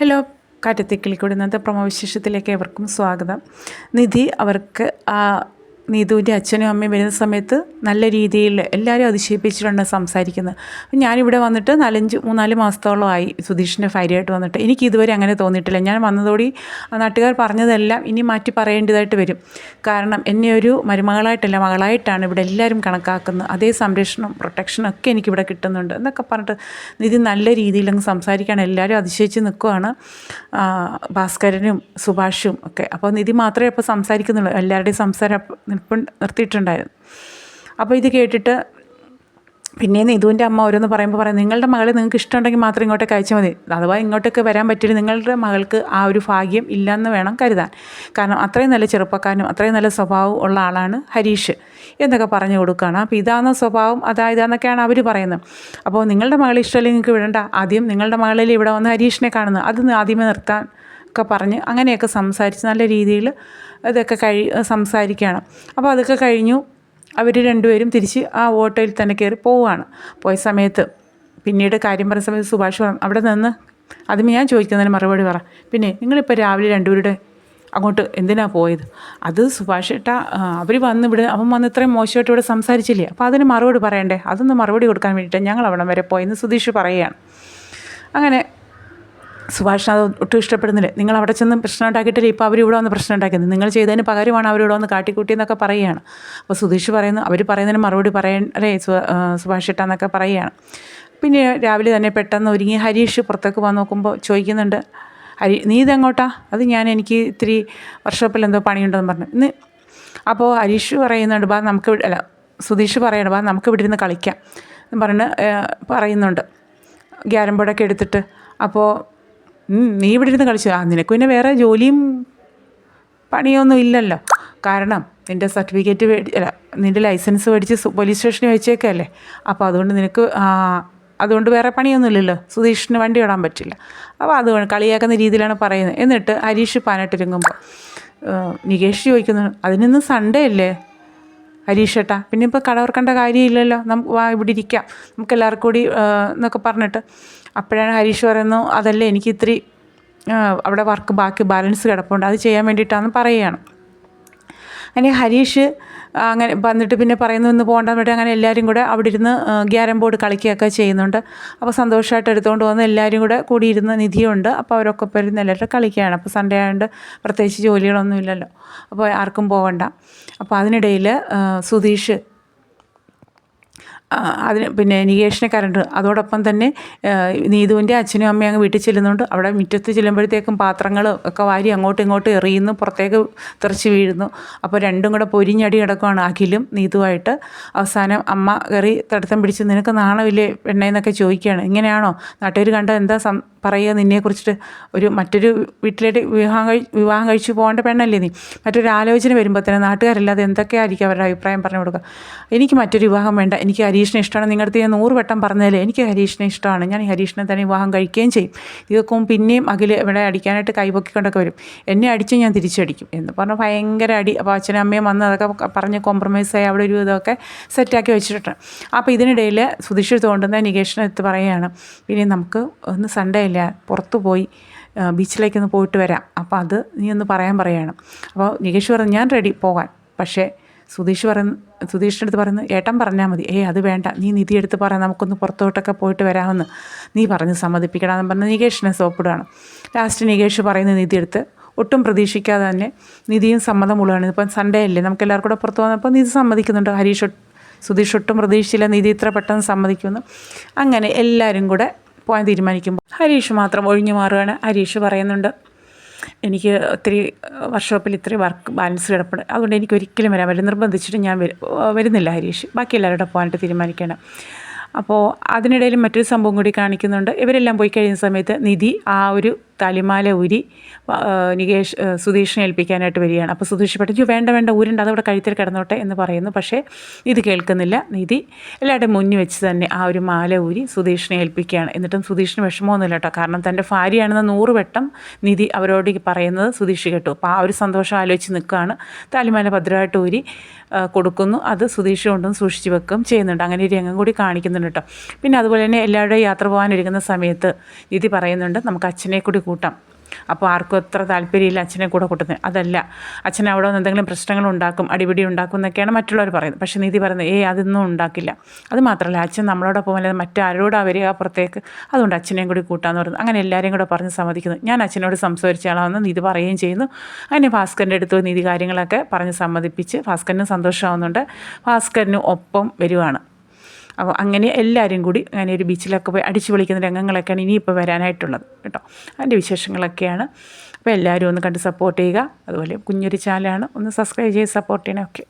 Hello, കാറ്റത്തിക്കിളിക്കൂടി ഇന്നത്തെ promo വിശേഷത്തിലേക്ക് ഏവർക്കും സ്വാഗതം. നിധി അവർക്ക് നീതുവിൻ്റെ അച്ഛനും അമ്മയും വരുന്ന സമയത്ത് നല്ല രീതിയിൽ എല്ലാവരും അതിശയിപ്പിച്ചിട്ടാണ് സംസാരിക്കുന്നത്. ഞാനിവിടെ വന്നിട്ട് 3-4 മാസത്തോളമായി സുധീഷിൻ്റെ ഭാര്യയായിട്ട് വന്നിട്ട്. എനിക്ക് ഇതുവരെ അങ്ങനെ തോന്നിയിട്ടില്ല. ഞാൻ വന്നതോടെ നാട്ടുകാർ പറഞ്ഞതെല്ലാം ഇനി മാറ്റി പറയേണ്ടതായിട്ട് വരും. കാരണം എന്നെ ഒരു മരുമകളായിട്ടല്ല, മകളായിട്ടാണ് ഇവിടെ എല്ലാവരും കണക്കാക്കുന്നത്. അതേ സംരക്ഷണം പ്രൊട്ടക്ഷനും ഒക്കെ എനിക്കിവിടെ കിട്ടുന്നുണ്ട് എന്നൊക്കെ പറഞ്ഞിട്ട് നിധി നല്ല രീതിയിലങ്ങ് സംസാരിക്കുകയാണ്. എല്ലാവരും അതിശയിച്ച് നിൽക്കുകയാണ്, ഭാസ്കരനും സുഭാഷും ഒക്കെ. അപ്പോൾ നിധി മാത്രമേ ഇപ്പോൾ സംസാരിക്കുന്നുള്ളൂ, എല്ലാവരുടെയും സംസാരം നിർത്തിയിട്ടുണ്ടായിരുന്നു. അപ്പോൾ ഇത് കേട്ടിട്ട് പിന്നെ നീതുവിൻ്റെ അമ്മ ഓരോന്ന് പറയുമ്പോൾ നിങ്ങളുടെ മകളെ നിങ്ങൾക്ക് ഇഷ്ടമുണ്ടെങ്കിൽ മാത്രം ഇങ്ങോട്ടേക്ക് അയച്ചാൽ മതി, അഥവാ ഇങ്ങോട്ടേക്ക് വരാൻ പറ്റില്ല നിങ്ങളുടെ മകൾക്ക് ആ ഒരു ഭാഗ്യം ഇല്ലയെന്ന് വേണം കരുതാൻ. കാരണം അത്രയും നല്ല ചെറുപ്പക്കാരനും അത്രയും നല്ല സ്വഭാവം ഉള്ള ആളാണ് ഹരീഷ് എന്നൊക്കെ പറഞ്ഞു കൊടുക്കുകയാണ്. അപ്പോൾ ഇതാണെന്ന സ്വഭാവം ഇതാന്നൊക്കെയാണ് അവർ പറയുന്നത്. അപ്പോൾ നിങ്ങളുടെ മകളെ ഇഷ്ടമല്ലെങ്കിൽ നിങ്ങൾക്ക് വിടണ്ട, ആദ്യം നിങ്ങളുടെ മകളിൽ ഇവിടെ വന്ന് ഹരീഷിനെ കാണുന്നത് അത് ആദ്യമേ നിർത്താൻ ഒക്കെ പറഞ്ഞ് അങ്ങനെയൊക്കെ സംസാരിച്ച് നല്ല രീതിയിൽ ഇതൊക്കെ സംസാരിക്കുകയാണ്. അപ്പോൾ അതൊക്കെ കഴിഞ്ഞു അവർ രണ്ടുപേരും തിരിച്ച് ആ ഓട്ടോയിൽ തന്നെ കയറി പോവുകയാണ്. പോയ സമയത്ത് പിന്നീട് കാര്യം പറയുന്ന സമയത്ത് സുഭാഷ് അവിടെ നിന്ന് ആദ്യമേ ഞാൻ ചോദിക്കുന്നതിന് മറുപടി പറ, പിന്നെ നിങ്ങളിപ്പോൾ രാവിലെ രണ്ടുപേരുടെ അങ്ങോട്ട് എന്തിനാണ് പോയത്? അത് സുഭാഷ് ഏട്ടാ, അവർ വന്ന് ഇവിടെ അവൻ വന്ന് ഇത്രയും മോശമായിട്ട് ഇവിടെ സംസാരിച്ചില്ലേ, അപ്പോൾ അതിന് മറുപടി പറയണ്ടേ, അതൊന്ന് മറുപടി കൊടുക്കാൻ വേണ്ടിയിട്ട് ഞങ്ങൾ അവിടം വരെ പോയെന്ന് സുധീഷ് പറയുകയാണ്. അങ്ങനെ സുഭാഷിന് അത് ഒട്ടും ഇഷ്ടപ്പെടുന്നില്ല. നിങ്ങൾ അവിടെ ചെന്ന് പ്രശ്നം ഉണ്ടാക്കിയിട്ടില്ല, ഇപ്പോൾ അവരിവിടെ വന്ന് പ്രശ്നം ഉണ്ടാക്കിയത്, നിങ്ങൾ ചെയ്തതിന് പകരമാണ് അവരിവിടെ വന്ന് കാട്ടിക്കൂട്ടി എന്നൊക്കെ പറയുകയാണ്. അപ്പോൾ സുധീഷ് പറയുന്നു അവർ പറയുന്നതിന് മറുപടി അല്ലേ സുഭാഷ് ഇട്ടാന്നൊക്കെ പറയുകയാണ്. പിന്നെ രാവിലെ തന്നെ പെട്ടെന്ന് ഒരുങ്ങി ഹരീഷ് പുറത്തേക്ക് വന്ന് നോക്കുമ്പോൾ ചോദിക്കുന്നുണ്ട്, നീ ഇതെങ്ങോട്ടാ? അത് എനിക്ക് ഇത്തിരി വർക്ക്ഷോപ്പിൽ എന്തോ പണിയുണ്ടെന്ന് പറഞ്ഞു. അപ്പോൾ ഹരീഷ് പറയുന്നുണ്ട്, സുധീഷ് പറയണം, നമുക്ക് ഇവിടെ ഇരുന്ന് കളിക്കാം എന്ന് പറയുന്നുണ്ട്, ക്യാരം ബോർഡൊക്കെ എടുത്തിട്ട്. അപ്പോൾ നീ ഇവിടെ ഇരുന്ന് കളിച്ചു, നിനക്ക് പിന്നെ വേറെ ജോലിയും പണിയൊന്നും ഇല്ലല്ലോ, കാരണം നിൻ്റെ സർട്ടിഫിക്കറ്റ് നിൻ്റെ ലൈസൻസ് മേടിച്ച് പോലീസ് സ്റ്റേഷനിൽ വെച്ചേക്കല്ലേ, അപ്പോൾ അതുകൊണ്ട് വേറെ പണിയൊന്നുമില്ലല്ലോ, സുധീഷിന് വണ്ടി ഓടാൻ പറ്റില്ല. അപ്പോൾ അതുകൊണ്ട് കളിയാക്കുന്ന രീതിയിലാണ് പറയുന്നത്. എന്നിട്ട് ഹരീഷ് പാനട്ടിരുങ്ങുമ്പോൾ നികേഷ് ചോദിക്കുന്നു, അതിനിന്ന് സൺഡേ അല്ലേ ഹരീഷ് ഏട്ടാ, പിന്നെ ഇപ്പോൾ കടവർക്കേണ്ട കാര്യമില്ലല്ലോ, ഇവിടെ ഇരിക്കാം നമുക്ക് എല്ലാവർക്കും കൂടി എന്നൊക്കെ പറഞ്ഞിട്ട്. അപ്പോഴാണ് ഹരീഷ് പറയുന്നു, അതല്ലേ എനിക്ക് ഇത്തിരി അവിടെ ബാക്കി ബാലൻസ് കിടപ്പുണ്ട്, അത് ചെയ്യാൻ വേണ്ടിയിട്ടാണെന്ന് പറയുകയാണ്. അങ്ങനെ ഹരീഷ് അങ്ങനെ വന്നിട്ട് പിന്നെ പറയുന്നു ഇന്ന് പോകണ്ടെന്ന് പറഞ്ഞിട്ട് അങ്ങനെ എല്ലാവരും കൂടെ അവിടെ ഇരുന്ന് ക്യാരം ബോർഡ് കളിക്കുകയൊക്കെ ചെയ്യുന്നുണ്ട്. അപ്പോൾ സന്തോഷമായിട്ട് എടുത്തുകൊണ്ട് വന്ന് എല്ലാവരും കൂടെ കൂടിയിരുന്ന് നിധിയുണ്ട്. അപ്പോൾ അവരൊക്കെ ഇരുന്ന് എല്ലാവരും കളിക്കുകയാണ്. അപ്പോൾ സൺഡേ ആയതുകൊണ്ട് പ്രത്യേകിച്ച് ജോലികളൊന്നും ഇല്ലല്ലോ, അപ്പോൾ ആർക്കും പോകണ്ട. അപ്പോൾ അതിനിടയിൽ സുധീഷ് പിന്നെ നികേഷിനെ കരണ്ട്, അതോടൊപ്പം തന്നെ നീതുവിൻ്റെ അച്ഛനും അമ്മയും അങ്ങ് വീട്ടിൽ ചെല്ലുന്നുണ്ട്. അവിടെ മുറ്റത്ത് ചെല്ലുമ്പോഴത്തേക്കും പാത്രങ്ങൾ ഒക്കെ വാരി അങ്ങോട്ടും ഇങ്ങോട്ടും എറിയുന്നു, പുറത്തേക്ക് തെറിച്ച് വീഴുന്നു. അപ്പോൾ രണ്ടും കൂടെ പൊരിഞ്ഞടി കിടക്കുകയാണ്, അഖിലും നീതുവായിട്ട്. അവസാനം അമ്മ കയറി തടുത്തം പിടിച്ച്, നിനക്ക് നാണമില്ലേ പെണ്ണേന്നൊക്കെ ചോദിക്കുകയാണ്. ഇങ്ങനെയാണോ നാട്ടുകാർ കണ്ട എന്താ പറയുക നിന്നെക്കുറിച്ചിട്ട്, മറ്റൊരു വീട്ടിലേക്ക് വിവാഹം കഴിച്ചു പോകേണ്ട പെണ്ണല്ലേ നീ, മറ്റൊരു ആലോചന വരുമ്പോൾ തന്നെ നാട്ടുകാരല്ലാതെ എന്തൊക്കെയായിരിക്കും അവരുടെ അഭിപ്രായം പറഞ്ഞു കൊടുക്കുക. എനിക്ക് മറ്റൊരു വിവാഹം വേണ്ട, എനിക്ക് ഹരീഷിനെ ഇഷ്ടമാണ്, നിങ്ങളുടെ അടുത്ത് ഞാൻ 100 വട്ടം പറഞ്ഞാലേ എനിക്ക് ഹരീഷിനെ ഇഷ്ടമാണ്, ഞാൻ ഹരീഷിനെ തന്നെ വിവാഹം കഴിക്കുകയും ചെയ്യും. ഇതൊക്കെ പിന്നെയും അഖിൽ ഇവിടെ അടിക്കാനായിട്ട് കൈപൊക്കിക്കൊണ്ടൊക്കെ വരും, എന്നെ അടിച്ച് ഞാൻ തിരിച്ചടിക്കും എന്ന് പറഞ്ഞാൽ ഭയങ്കര അടി. അപ്പോൾ അച്ഛനും അമ്മയും വന്ന് അതൊക്കെ പറഞ്ഞ് കോംപ്രമൈസായി അവിടെ ഒരു ഇതൊക്കെ സെറ്റാക്കി വെച്ചിട്ടുണ്ട്. അപ്പോൾ ഇതിനിടയിൽ സുധീഷ് തോണ്ടുന്ന നികേഷിനെ എടുത്ത് പറയുകയാണ്, പിന്നെ നമുക്ക് ഒന്ന് സൺഡേ ഇല്ല, പുറത്തു പോയി ബീച്ചിലേക്കൊന്ന് പോയിട്ട് വരാം, അപ്പോൾ നീ ഒന്ന് പറയുകയാണ്. അപ്പോൾ നികേഷ് പറഞ്ഞു ഞാൻ റെഡി പോകാൻ. പക്ഷേ സുധീഷിൻ്റെ അടുത്ത് പറയുന്നു, ഏട്ടൻ പറഞ്ഞാൽ മതി. അത് വേണ്ട, നീ നിധി എടുത്ത് പറയാം, നമുക്കൊന്ന് പുറത്തോട്ടൊക്കെ പോയിട്ട് വരാമെന്ന് നീ പറഞ്ഞ് സമ്മതിപ്പിക്കണമെന്ന് പറഞ്ഞ് നികേഷിനെ സോപ്പിടുകയാണ്. ലാസ്റ്റ് നികേഷ് പറയുന്ന നിധി എടുത്ത് ഒട്ടും പ്രതീക്ഷിക്കാതെ തന്നെ നിധിയും സമ്മതം മുഴുവാണ്. ഇപ്പം സൺഡേ അല്ലേ, നമുക്ക് എല്ലാവർക്കും കൂടെ പുറത്ത് പോകുന്നപ്പോൾ നിധി സമ്മതിക്കുന്നുണ്ട്. സുധീഷ് ഒട്ടും പ്രതീക്ഷിച്ചില്ല നിധി ഇത്ര പെട്ടെന്ന് സമ്മതിക്കുമെന്ന്. അങ്ങനെ എല്ലാവരും കൂടെ പോകാൻ തീരുമാനിക്കുമ്പോൾ ഹരീഷ് മാത്രം ഒഴിഞ്ഞു മാറുകയാണ്. ഹരീഷ് പറയുന്നുണ്ട്, എനിക്ക് ഒത്തിരി വർക്ക്ഷോപ്പിൽ ഇത്തിരി വർക്ക് ബാലൻസ് കിടപ്പുണ്ട്, അതുകൊണ്ട് എനിക്ക് ഒരിക്കലും വരാൻ പറ്റില്ല, നിർബന്ധിച്ചിട്ട് ഞാൻ വരുന്നില്ല ഹരീഷ്, ബാക്കി എല്ലാവരുടെ പോകാനായിട്ട് തീരുമാനിക്കണം. അപ്പോൾ അതിനിടയിൽ മറ്റൊരു സംഭവം കൂടി കാണിക്കുന്നുണ്ട്. ഇവരെല്ലാം പോയി കഴിയുന്ന സമയത്ത് നിധി ആ ഒരു തലിമാല ഊരി സുധീഷിനെ ഏൽപ്പിക്കാനായിട്ട് വരികയാണ്. അപ്പോൾ സുധീഷ് പെട്ടെന്ന് വേണ്ട ഊരുണ്ട്, അതവിടെ കഴുത്തിൽ കിടന്നോട്ടെ എന്ന് പറയുന്നു. പക്ഷേ ഇത് കേൾക്കുന്നില്ല. നിധി എല്ലാവരുടെയും മുന്നിൽ വെച്ച് തന്നെ ആ ഒരു മാല ഊരി സുധീഷിനെ ഏൽപ്പിക്കുകയാണ്. എന്നിട്ടും സുധീഷിന് വിഷമമൊന്നുമില്ല കേട്ടോ, കാരണം തൻ്റെ ഭാര്യയാണെന്ന് 100 വട്ടം നിധി അവരോട് പറയുന്നത് സുധീഷ് കേട്ടു. അപ്പോൾ ആ ഒരു സന്തോഷം ആലോചിച്ച് നിൽക്കുകയാണ്. താലിമാല ഭദ്രമായിട്ട് ഊരി കൊടുക്കുന്നു. അത് സുധീഷ് കൊണ്ടും സൂക്ഷിച്ച് വെക്കുകയും ചെയ്യുന്നുണ്ട്. അങ്ങനെ ഒരു രംഗം കൂടി കാണിക്കുന്നുണ്ട് കേട്ടോ. പിന്നെ അതുപോലെ തന്നെ എല്ലാവരുടെയും യാത്ര പോകാനിരിക്കുന്ന സമയത്ത് നിധി പറയുന്നുണ്ട്, നമുക്ക് അച്ഛനെ കൂടി കൂട്ടാം. അപ്പോൾ ആർക്കും അത്ര താല്പര്യമില്ല അച്ഛനെ കൂടെ കൂട്ടുന്നത്. അതല്ല, അച്ഛൻ അവിടെ നിന്ന് എന്തെങ്കിലും പ്രശ്നങ്ങളുണ്ടാക്കും, അടിപിടി ഉണ്ടാക്കും എന്നൊക്കെയാണ് മറ്റുള്ളവർ പറയുന്നത്. പക്ഷേ നിധി പറയുന്നത് അതൊന്നും ഉണ്ടാക്കില്ല. അത് മാത്രമല്ല, അച്ഛൻ നമ്മളോടൊപ്പം അല്ലാതെ മറ്റാരോടാ വരിക അപ്പുറത്തേക്ക്, അതുകൊണ്ട് അച്ഛനെയും കൂടി കൂട്ടാമെന്ന് പറയുന്നത്. അങ്ങനെ എല്ലാവരെയും കൂടെ പറഞ്ഞ് സമ്മതിക്കുന്നു. ഞാൻ അച്ഛനോട് സംസാരിച്ചാളാമെന്ന് നിധി പറയുകയും ചെയ്യുന്നു. അങ്ങനെ ഭാസ്കരൻ്റെ അടുത്ത് നിധി കാര്യങ്ങളൊക്കെ പറഞ്ഞ് സമ്മതിപ്പിച്ച് ഭാസ്കരനും സന്തോഷമാവുന്നുണ്ട്. ഭാസ്കരനും ഒപ്പം വരുവാണ്. അപ്പോൾ അങ്ങനെ എല്ലാവരും കൂടി അങ്ങനെ ഒരു ബീച്ചിലൊക്കെ പോയി അടിച്ചു പൊളിക്കുന്ന രംഗങ്ങളൊക്കെയാണ് ഇനിയിപ്പോൾ വരാനായിട്ടുള്ളത് കേട്ടോ. അതിൻ്റെ വിശേഷങ്ങളൊക്കെയാണ്. അപ്പോൾ എല്ലാവരും ഒന്ന് കണ്ട് സപ്പോർട്ട് ചെയ്യുക. അതുപോലെ കുഞ്ഞൊരു ചാനലാണ്, ഒന്ന് സബ്സ്ക്രൈബ് ചെയ്ത് സപ്പോർട്ട് ചെയ്യണേ. ഓക്കെ.